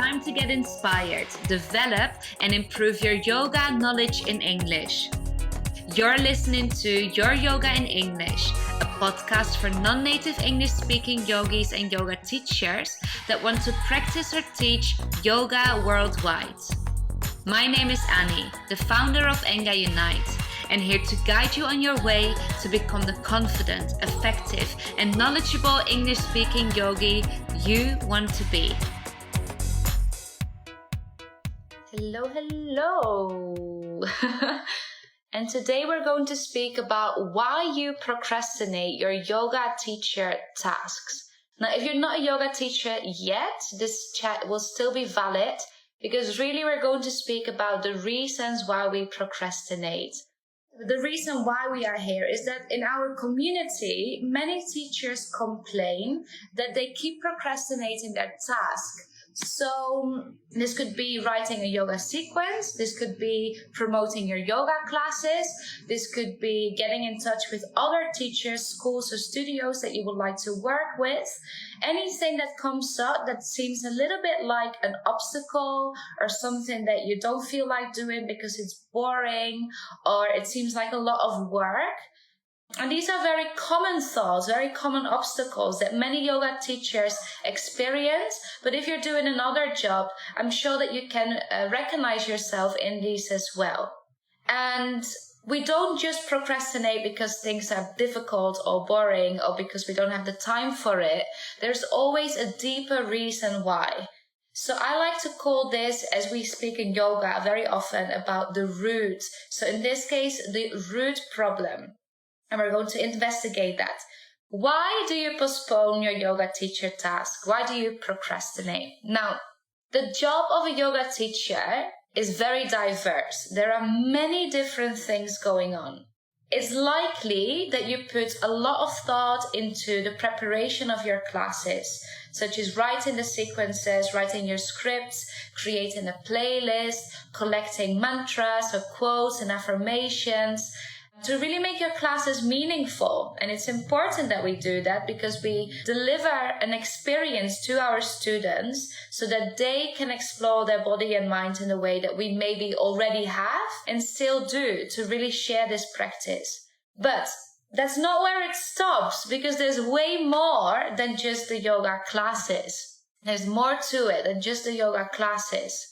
time to get inspired, develop, and improve your yoga knowledge in English. You're listening to Your Yoga in English, a podcast for non-native English-speaking yogis and yoga teachers that want to practice or teach yoga worldwide. My name is Annie, the founder of Enga Unite, and here to guide you on your way to become the confident, effective, and knowledgeable English-speaking yogi you want to be. Hello. And today we're going to speak about why you procrastinate your yoga teacher tasks. Now, if you're not a yoga teacher yet, this chat will still be valid because really we're going to speak about the reasons why we procrastinate. The reason why we are here is that in our community, many teachers complain that they keep procrastinating their task. So this could be writing a yoga sequence, this could be promoting your yoga classes, this could be getting in touch with other teachers, schools or studios that you would like to work with. Anything that comes up that seems a little bit like an obstacle or something that you don't feel like doing because it's boring or it seems like a lot of work. And these are very common thoughts, very common obstacles that many yoga teachers experience. But if you're doing another job, I'm sure that you can recognize yourself in these as well. And we don't just procrastinate because things are difficult or boring or because we don't have the time for it. There's always a deeper reason why. So I like to call this, as we speak in yoga very often, about the root. So in this case, the root problem. And we're going to investigate that. Why do you postpone your yoga teacher task? Why do you procrastinate? Now, the job of a yoga teacher is very diverse. There are many different things going on. It's likely that you put a lot of thought into the preparation of your classes, such as writing the sequences, writing your scripts, creating a playlist, collecting mantras or quotes and affirmations, to really make your classes meaningful. And it's important that we do that because we deliver an experience to our students so that they can explore their body and mind in a way that we maybe already have and still do to really share this practice. But that's not where it stops because there's way more than just the yoga classes. There's more to it than just the yoga classes.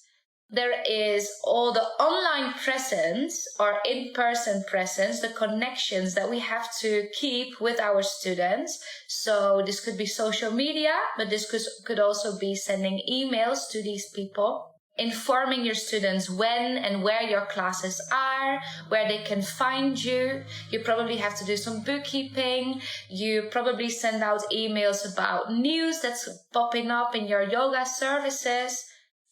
There is all the online presence or in-person presence, the connections that we have to keep with our students. So this could be social media, but this could also be sending emails to these people, informing your students when and where your classes are, where they can find you. You probably have to do some bookkeeping. You probably send out emails about news that's popping up in your yoga services.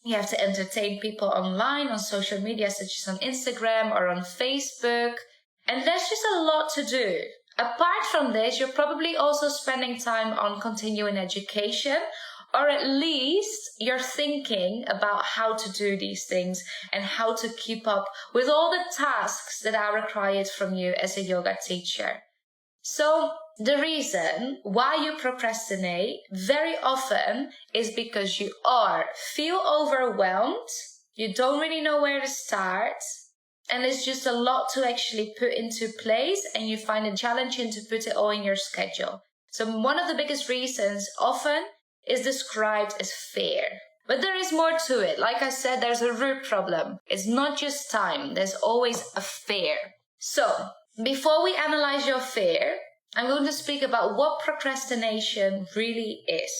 You have to entertain people online on social media, such as on Instagram or on Facebook. And there's just a lot to do. Apart from this, you're probably also spending time on continuing education, or at least you're thinking about how to do these things and how to keep up with all the tasks that are required from you as a yoga teacher. So the reason why you procrastinate very often is because you feel overwhelmed, you don't really know where to start, and it's just a lot to actually put into place and you find it challenging to put it all in your schedule. So one of the biggest reasons often is described as fear. But there is more to it. Like I said, there's a root problem. It's not just time. There's always a fear. So before we analyze your fear, I'm going to speak about what procrastination really is.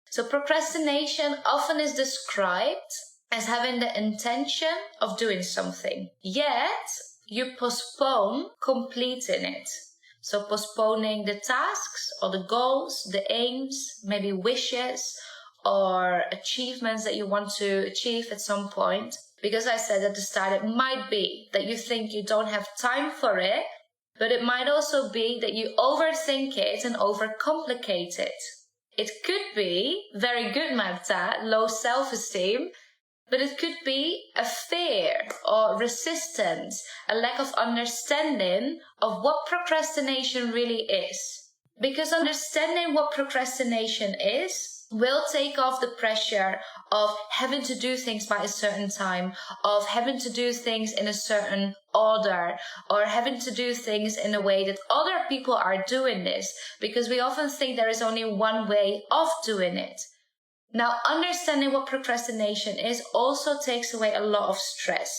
So procrastination often is described as having the intention of doing something, yet you postpone completing it. So postponing the tasks or the goals, the aims, maybe wishes or achievements that you want to achieve at some point. Because I said at the start, it might be that you think you don't have time for it, but it might also be that you overthink it and overcomplicate it. It could be very good, Marta, low self-esteem, but it could be a fear or resistance, a lack of understanding of what procrastination really is. Because understanding what procrastination is will take off the pressure of having to do things by a certain time, of having to do things in a certain order, or having to do things in a way that other people are doing this, because we often think there is only one way of doing it. Now, understanding what procrastination is also takes away a lot of stress,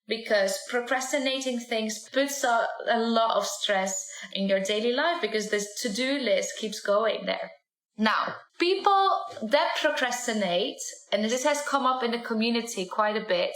because procrastinating things puts a lot of stress in your daily life because this to-do list keeps going there. Now, people that procrastinate, and this has come up in the community quite a bit,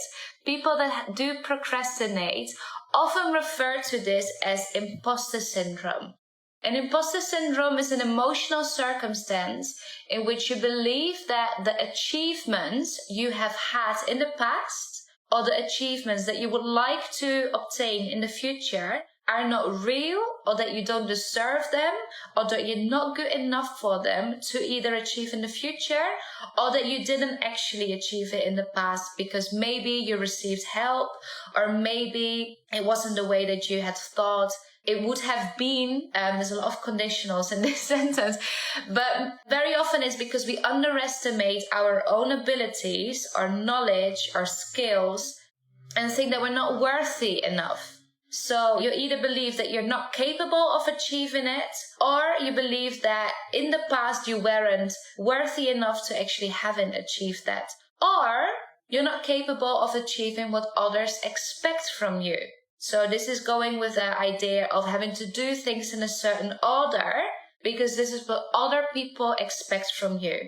people that do procrastinate often refer to this as imposter syndrome. And imposter syndrome is an emotional circumstance in which you believe that the achievements you have had in the past or the achievements that you would like to obtain in the future are not real, or that you don't deserve them, or that you're not good enough for them to either achieve in the future, or that you didn't actually achieve it in the past because maybe you received help, or maybe it wasn't the way that you had thought it would have been. There's a lot of conditionals in this sentence, but very often it's because we underestimate our own abilities, our knowledge, our skills, and think that we're not worthy enough. So you either believe that you're not capable of achieving it, or you believe that in the past you weren't worthy enough to actually having achieved that, or you're not capable of achieving what others expect from you. So this is going with the idea of having to do things in a certain order because this is what other people expect from you.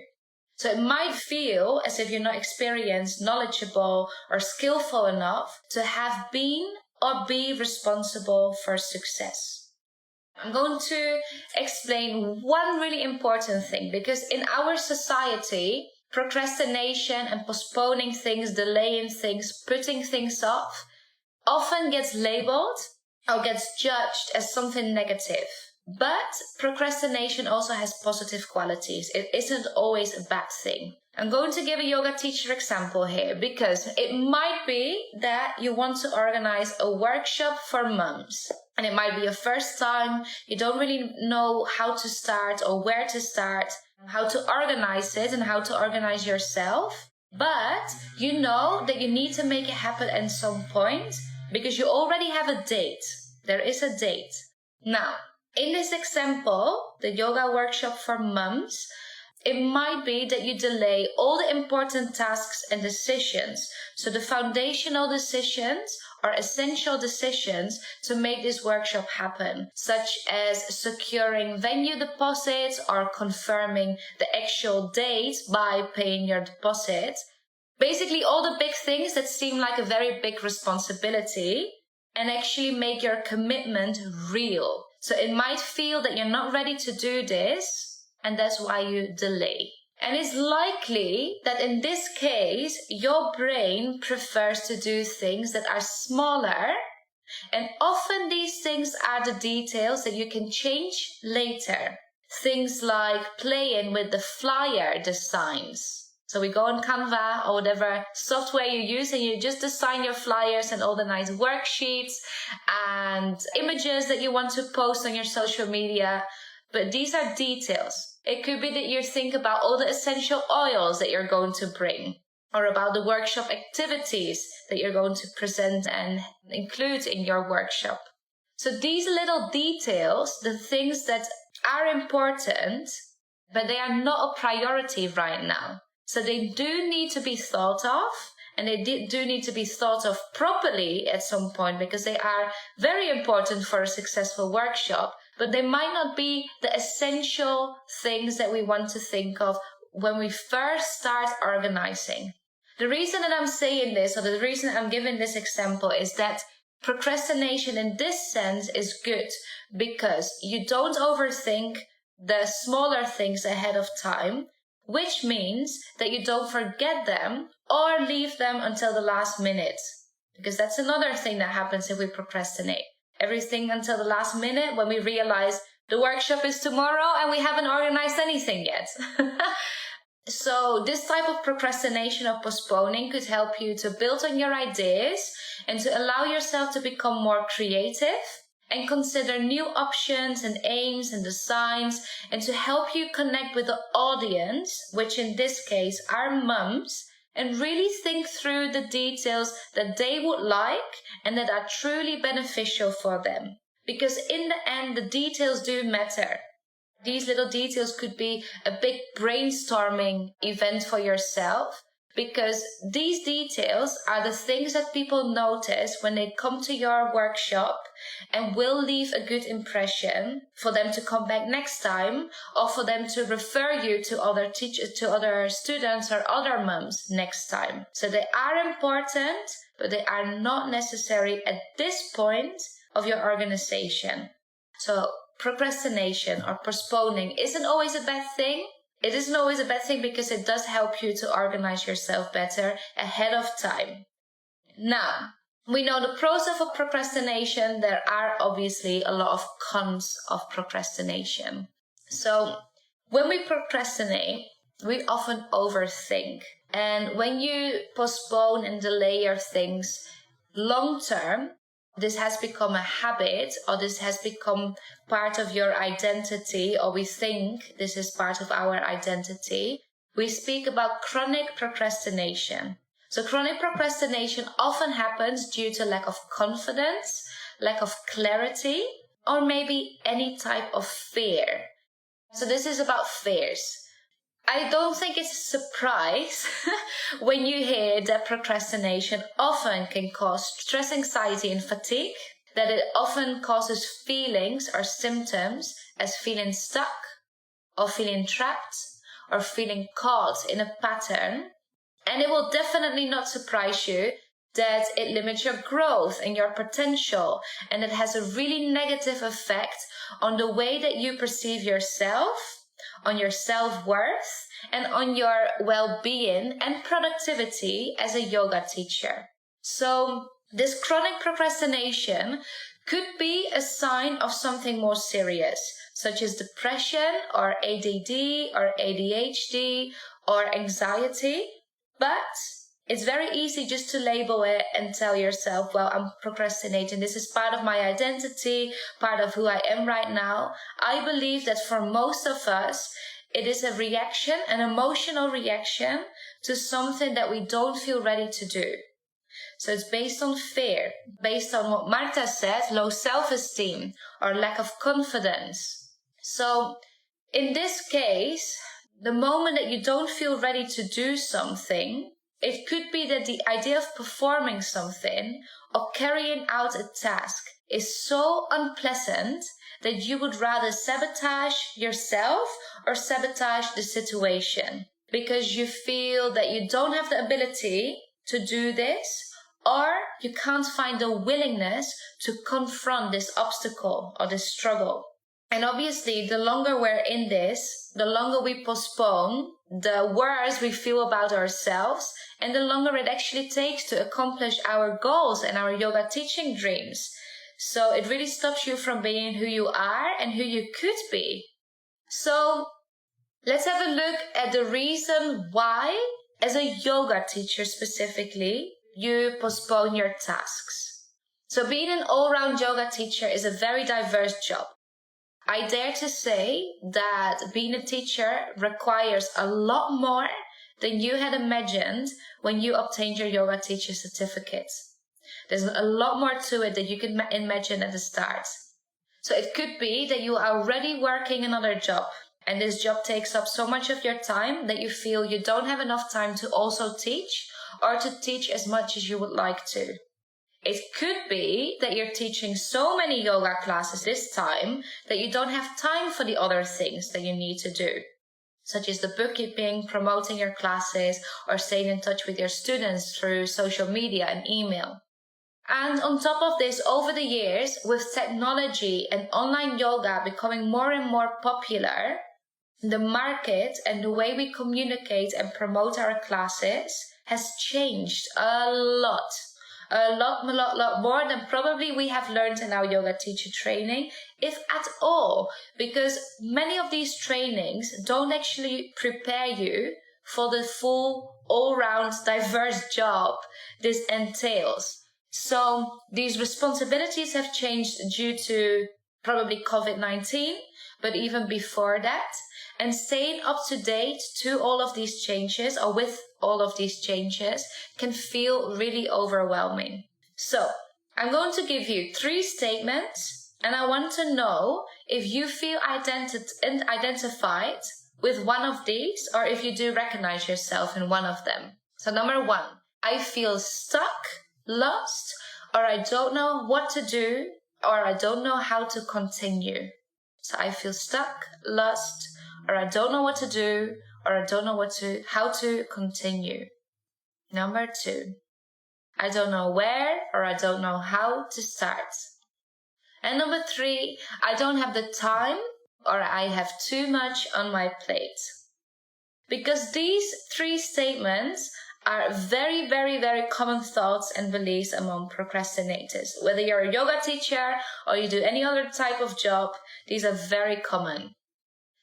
So it might feel as if you're not experienced, knowledgeable, or skillful enough to have been or be responsible for success. I'm going to explain one really important thing, because in our society, procrastination and postponing things, delaying things, putting things off often gets labeled or gets judged as something negative. But procrastination also has positive qualities. It isn't always a bad thing. I'm going to give a yoga teacher example here, because it might be that you want to organize a workshop for mums. And it might be your first time. You don't really know how to start or where to start, how to organize it and how to organize yourself. But you know that you need to make it happen at some point because you already have a date. There is a date. Now, in this example, the yoga workshop for mums, it might be that you delay all the important tasks and decisions. So the foundational decisions are essential decisions to make this workshop happen, such as securing venue deposits or confirming the actual date by paying your deposit. Basically, all the big things that seem like a very big responsibility and actually make your commitment real. So it might feel that you're not ready to do this, and that's why you delay. And it's likely that in this case, your brain prefers to do things that are smaller, and often these things are the details that you can change later. Things like playing with the flyer designs. So we go on Canva or whatever software you use and you just design your flyers and all the nice worksheets and images that you want to post on your social media. But these are details. It could be that you think about all the essential oils that you're going to bring, or about the workshop activities that you're going to present and include in your workshop. So these little details, the things that are important, but they are not a priority right now. So they do need to be thought of, and they do need to be thought of properly at some point, because they are very important for a successful workshop, but they might not be the essential things that we want to think of when we first start organizing. The reason that I'm saying this, or the reason I'm giving this example, is that procrastination in this sense is good because you don't overthink the smaller things ahead of time, which means that you don't forget them or leave them until the last minute. Because that's another thing that happens if we procrastinate. Everything until the last minute when we realize the workshop is tomorrow and we haven't organized anything yet. So this type of procrastination or postponing could help you to build on your ideas and to allow yourself to become more creative and consider new options and aims and designs, and to help you connect with the audience, which in this case are mums, and really think through the details that they would like and that are truly beneficial for them. Because in the end, the details do matter. These little details could be a big brainstorming event for yourself, because these details are the things that people notice when they come to your workshop and will leave a good impression for them to come back next time, or for them to refer you to other teachers, to other students or other mums next time. So they are important, but they are not necessary at this point of your organization. So procrastination or postponing isn't always a bad thing. It isn't always a bad thing because it does help you to organize yourself better ahead of time. Now, we know the pros of procrastination. There are obviously a lot of cons of procrastination. So when we procrastinate, we often overthink. And when you postpone and delay your things long term, this has become a habit, or this has become part of your identity, or we think this is part of our identity. We speak about chronic procrastination. So chronic procrastination often happens due to lack of confidence, lack of clarity, or maybe any type of fear. So this is about fears. I don't think it's a surprise when you hear that procrastination often can cause stress, anxiety, and fatigue, that it often causes feelings or symptoms as feeling stuck, or feeling trapped, or feeling caught in a pattern. And it will definitely not surprise you that it limits your growth and your potential, and it has a really negative effect on the way that you perceive yourself, on your self-worth, and on your well-being and productivity as a yoga teacher. So this chronic procrastination could be a sign of something more serious, such as depression or ADD or ADHD or anxiety. But it's very easy just to label it and tell yourself, well, I'm procrastinating. This is part of my identity, part of who I am right now. I believe that for most of us, it is a reaction, an emotional reaction to something that we don't feel ready to do. So it's based on fear, based on what Marta said, low self-esteem or lack of confidence. So in this case, the moment that you don't feel ready to do something, it could be that the idea of performing something or carrying out a task is so unpleasant that you would rather sabotage yourself or sabotage the situation, because you feel that you don't have the ability to do this, or you can't find the willingness to confront this obstacle or this struggle. And obviously, the longer we're in this, the longer we postpone, the worse we feel about ourselves, and the longer it actually takes to accomplish our goals and our yoga teaching dreams. So it really stops you from being who you are and who you could be. So let's have a look at the reason why, as a yoga teacher specifically, you postpone your tasks. So being an all-round yoga teacher is a very diverse job. I dare to say that being a teacher requires a lot more than you had imagined when you obtained your yoga teacher certificate. There's a lot more to it than you can imagine at the start. So it could be that you are already working another job, and this job takes up so much of your time that you feel you don't have enough time to also teach, or to teach as much as you would like to. It could be that you're teaching so many yoga classes this time that you don't have time for the other things that you need to do, such as the bookkeeping, promoting your classes, or staying in touch with your students through social media and email. And on top of this, over the years, with technology and online yoga becoming more and more popular, the market and the way we communicate and promote our classes has changed a lot more than probably we have learned in our yoga teacher training, if at all, because many of these trainings don't actually prepare you for the full, all-round, diverse job this entails. So these responsibilities have changed due to probably COVID-19, but even before that. And staying up to date to all of these changes, or with all of these changes, can feel really overwhelming. So I'm going to give you 3 statements, and I want to know if you feel identified with one of these, or if you do recognize yourself in one of them. So number 1, I feel stuck, lost, or I don't know what to do, or I don't know how to continue. So I feel stuck, lost, or I don't know what to do, or I don't know how to continue. Number 2, I don't know where, or I don't know how to start. And number 3, I don't have the time, or I have too much on my plate. Because these 3 statements are very, very, very common thoughts and beliefs among procrastinators. Whether you're a yoga teacher or you do any other type of job, these are very common.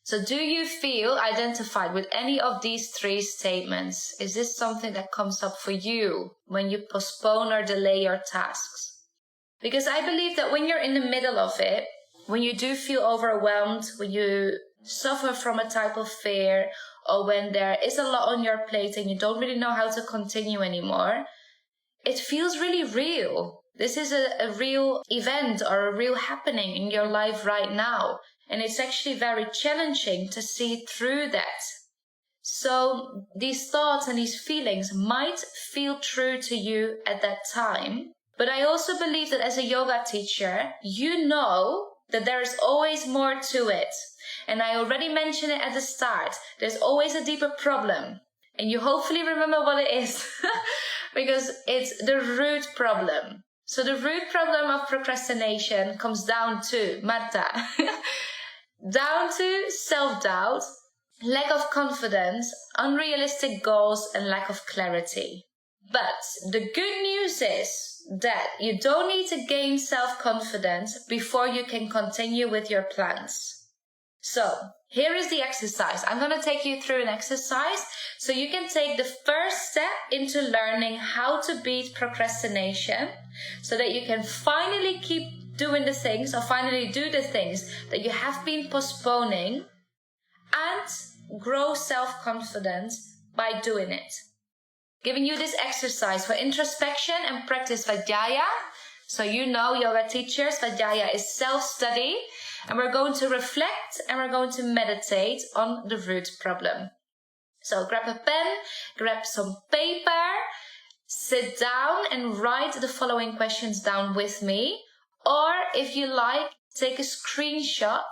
So do you feel identified with any of these 3 statements? Is this something that comes up for you when you postpone or delay your tasks? Because I believe that when you're in the middle of it, when you do feel overwhelmed, when you suffer from a type of fear, or when there is a lot on your plate and you don't really know how to continue anymore, it feels really real. This is a real event or a real happening in your life right now. And it's actually very challenging to see through that. So these thoughts and these feelings might feel true to you at that time. But I also believe that as a yoga teacher, you know that there is always more to it. And I already mentioned it at the start. There's always a deeper problem. And you hopefully remember what it is. Because it's the root problem. So the root problem of procrastination comes down to, Marta, down to self-doubt, lack of confidence, unrealistic goals, and lack of clarity. But the good news is that you don't need to gain self-confidence before you can continue with your plans. So here is the exercise. I'm going to take you through an exercise so you can take the first step into learning how to beat procrastination, so that you can finally keep doing the things, or finally do the things that you have been postponing, and grow self-confidence by doing it. Giving you this exercise for introspection and practice Svadhyaya. So you know, yoga teachers, Svadhyaya is self-study, and we're going to reflect and we're going to meditate on the root problem. So grab a pen, grab some paper, sit down and write the following questions down with me. Or if you like, take a screenshot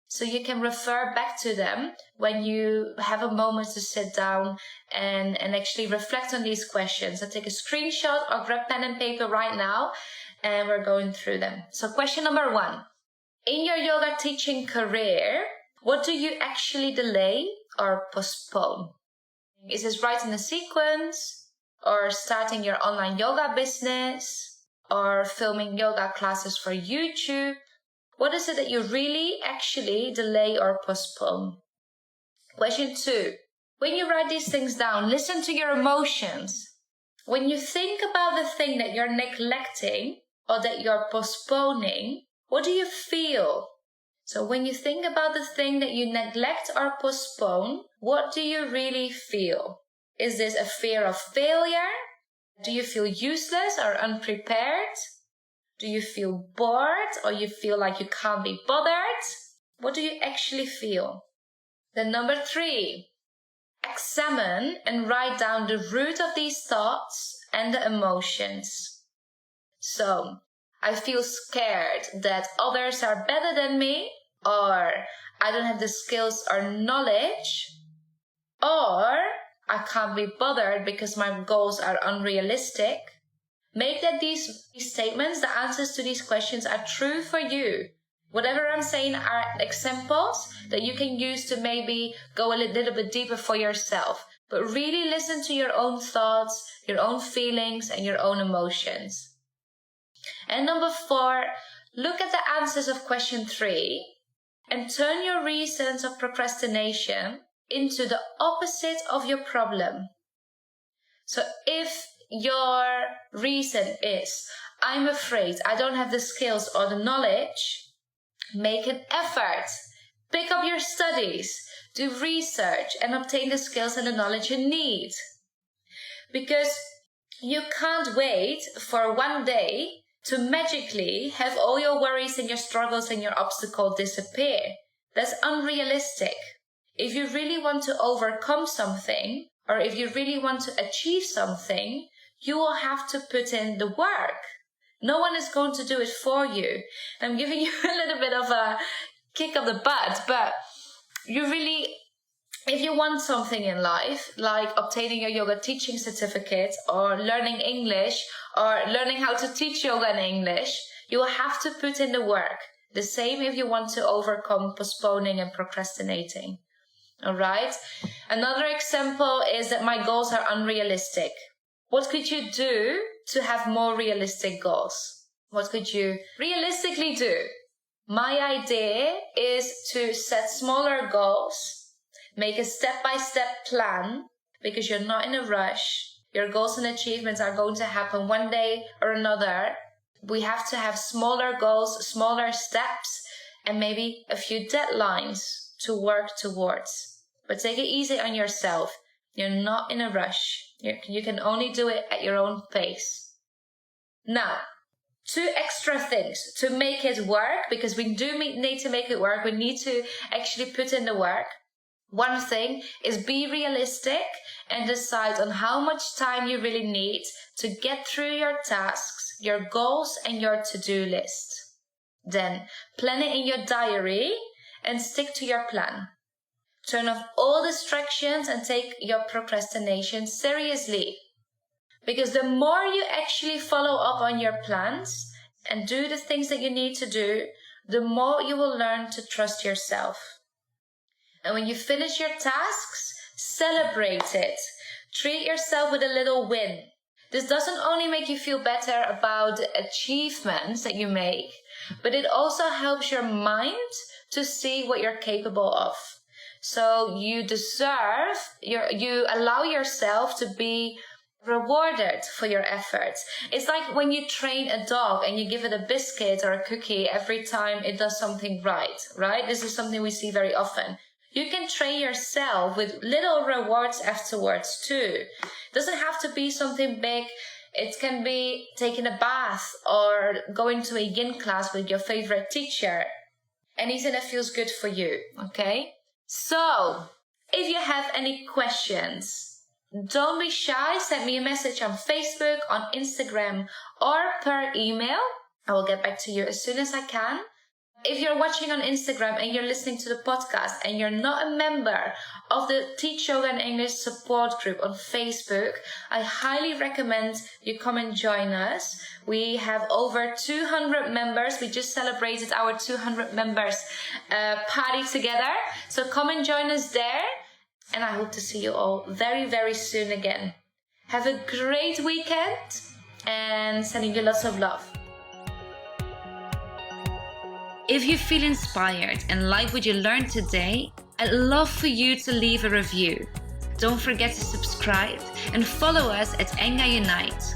so you can refer back to them when you have a moment to sit down and actually reflect on these questions. So take a screenshot or grab pen and paper right now, and we're going through them. So question number 1. In your yoga teaching career, what do you actually delay or postpone? Is this writing a sequence, or starting your online yoga business, or filming yoga classes for YouTube? What is it that you really actually delay or postpone? Question 2. When you write these things down, listen to your emotions. When you think about the thing that you're neglecting or that you're postponing, what do you feel? So when you think about the thing that you neglect or postpone, what do you really feel? Is this a fear of failure? Do you feel useless or unprepared? Do you feel bored, or you feel like you can't be bothered? What do you actually feel? Then number 3, examine and write down the root of these thoughts and the emotions. So, I feel scared that others are better than me, or I don't have the skills or knowledge, or I can't be bothered because my goals are unrealistic. Make that these statements, the answers to these questions, are true for you. Whatever I'm saying are examples that you can use to maybe go a little bit deeper for yourself. But really listen to your own thoughts, your own feelings, and your own emotions. And number 4, look at the answers of question 3 and turn your reasons of procrastination into the opposite of your problem. So if your reason is, I'm afraid I don't have the skills or the knowledge, make an effort. Pick up your studies, do research, and obtain the skills and the knowledge you need. Because you can't wait for one day to magically have all your worries and your struggles and your obstacles disappear. That's unrealistic. If you really want to overcome something, or if you really want to achieve something, you will have to put in the work. No one is going to do it for you. I'm giving you a little bit of a kick of the butt, but if you want something in life, like obtaining your yoga teaching certificate or learning English or learning how to teach yoga in English, you will have to put in the work. The same if you want to overcome postponing and procrastinating. All right? Another example is that my goals are unrealistic. What could you do to have more realistic goals? What could you realistically do? My idea is to set smaller goals, make a step-by-step plan, because you're not in a rush. Your goals and achievements are going to happen one day or another. We have to have smaller goals, smaller steps, and maybe a few deadlines to work towards. But take it easy on yourself. You're not in a rush. You can only do it at your own pace. Now, 2 extra things to make it work, because we do need to make it work. We need to actually put in the work. One thing is be realistic and decide on how much time you really need to get through your tasks, your goals, and your to-do list. Then plan it in your diary and stick to your plan. Turn off all distractions and take your procrastination seriously. Because the more you actually follow up on your plans and do the things that you need to do, the more you will learn to trust yourself. And when you finish your tasks, celebrate it. Treat yourself with a little win. This doesn't only make you feel better about the achievements that you make, but it also helps your mind to see what you're capable of. So you allow yourself to be rewarded for your efforts. It's like when you train a dog and you give it a biscuit or a cookie every time it does something right? This is something we see very often. You can train yourself with little rewards afterwards too. It doesn't have to be something big. It can be taking a bath or going to a yin class with your favorite teacher. Anything that feels good for you, okay? So, if you have any questions, don't be shy. Send me a message on Facebook, on Instagram, or per email. I will get back to you as soon as I can. If you're watching on Instagram and you're listening to the podcast and you're not a member of the Teach Yoga and English support group on Facebook, I highly recommend you come and join us. We have over 200 members. We just celebrated our 200 members party together. So come and join us there. And I hope to see you all very, very soon again. Have a great weekend and sending you lots of love. If you feel inspired and like what you learned today, I'd love for you to leave a review. Don't forget to subscribe and follow us at Enga Unite.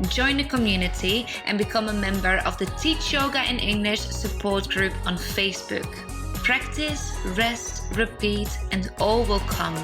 Join the community and become a member of the Teach Yoga and English support group on Facebook. Practice, rest, repeat, and all will come.